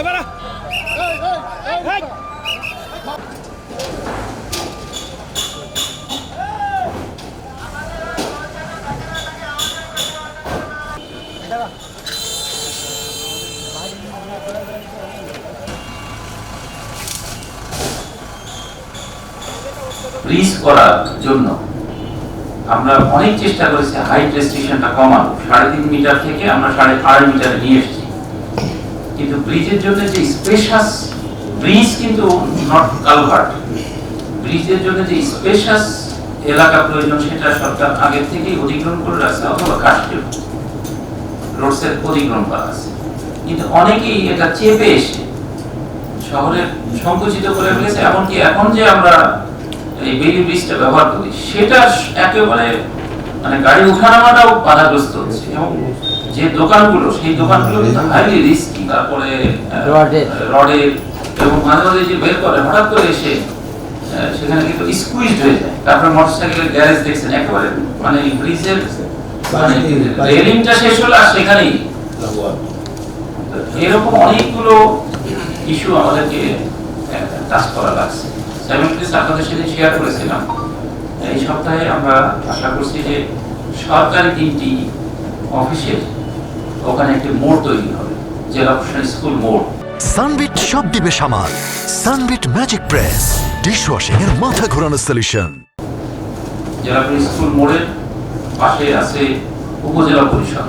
Bridge করার জন্য আমরা অনেক চেষ্টা করেছি হাইট রেস্ট্রিকশনটা কমানো, 3.5 মিটার থেকে আমরা 2.5 মিটারে নিয়ে এসেছি। কিন্তু ব্রিজের জন্য যে স্পেশাস ব্রিজ কিন্তু নট কালভার্ট, ব্রিজের জন্য যে স্পেশাস এলাকা প্রয়োজন সেটা সরকার আগে থেকেই অধিগ্রহণ করে রাখছে, অথবা কাস্টম রোডসের অধিগ্রহণ করা আছে। কিন্তু অনেকেই এটা চেপে এসে শহরের সংকুচিত করে ফেলেছে। এমনকি এখন যে আমরা এই বেইলি ব্রিজটা ব্যবহার করি সেটা একেবারে মানে গাড়ি উঠানামাটাও বাধাগ্রস্ত হচ্ছে, এবং যে দোকানগুলো সেই দোকানগুলো কিন্তু হাইলি রিস্কি। তারপরে রডের এবং মাঝে মাঝে যে বের করে হঠাৎ করে এসে সেখানে কিন্তু স্কুইজড হয়ে যায়। তারপরে মোটরসাইকেলের গ্যারেজ দেখছেন একেবারে মানে ব্রিজের মানে রেলিংটা শেষ হলো আর সেখানেই। এরকম অনেকগুলো ইস্যু আমাদেরকে টাচ করা লাগছে। আপনাদের সাথে শেয়ার করেছিলাম এই সপ্তাহে। আমরা আশা করছি যে সরকারি 3টি অফিসের ওখানে একটি মোড় তৈরি হবে, জেলা প্রশাসন স্কুল মোড়। সানবিট সব দিবে সামাল। সানবিট ম্যাজিক প্রেস ডিশওয়াশিং এর মাথা ঘোরানো সলিউশন। জেলা প্রশাসন স্কুল মোড়ের পাশে আছে উপজেলা পরিষদ,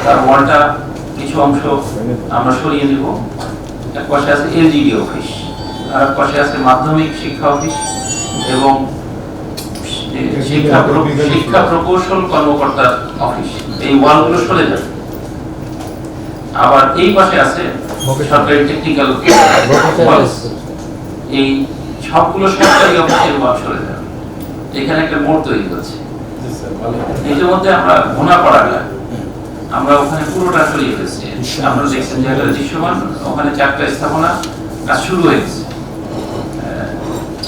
তার ওয়ালটা কিছু অংশ আমরা সরিয়ে দেব। এক পাশে আছে এলজিডি অফিস, আর পাশে আছে মাধ্যমিক শিক্ষা অফিস এবং শিক্ষা প্রকৌশল কর্মকর্তার অফিস। এই ওয়ালগুলো সরে যাবে। আবার এই পাশে আছে সরকারি টেকনিক্যাল, এই সবগুলো সরকারি অফিসের ওয়াল সরে যাবে। এখানে একটা মোড় তৈরি হচ্ছে। এর মধ্যে আমরা ঘোনাপাড়া আমরা ওখানে পুরোটা সরিয়ে ফেলছি। আমরা দেখছেন যে দৃশ্যমান ওখানে 4টা স্থাপনা কাজ শুরু হয়েছে,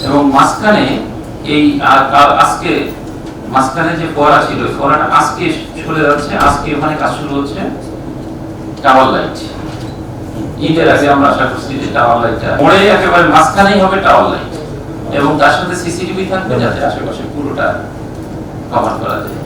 এবং মাঝখানে এই আজকে মাঝখানে যে ফোয়ারা ছিল ফোয়ারাটা আজকে চলে যাচ্ছে। আজকে ওখানে কাজ শুরু হচ্ছে টাওয়ার লাইট। ঈদের আগে আমরা আশা করছি যে টাওয়ার লাইটটা মোড়ে একেবারে মাঝখানেই হবে টাওয়ার লাইট, এবং তার সাথে সিসিটিভি থাকবে যাতে আশেপাশে পুরোটা কভার করা যায়।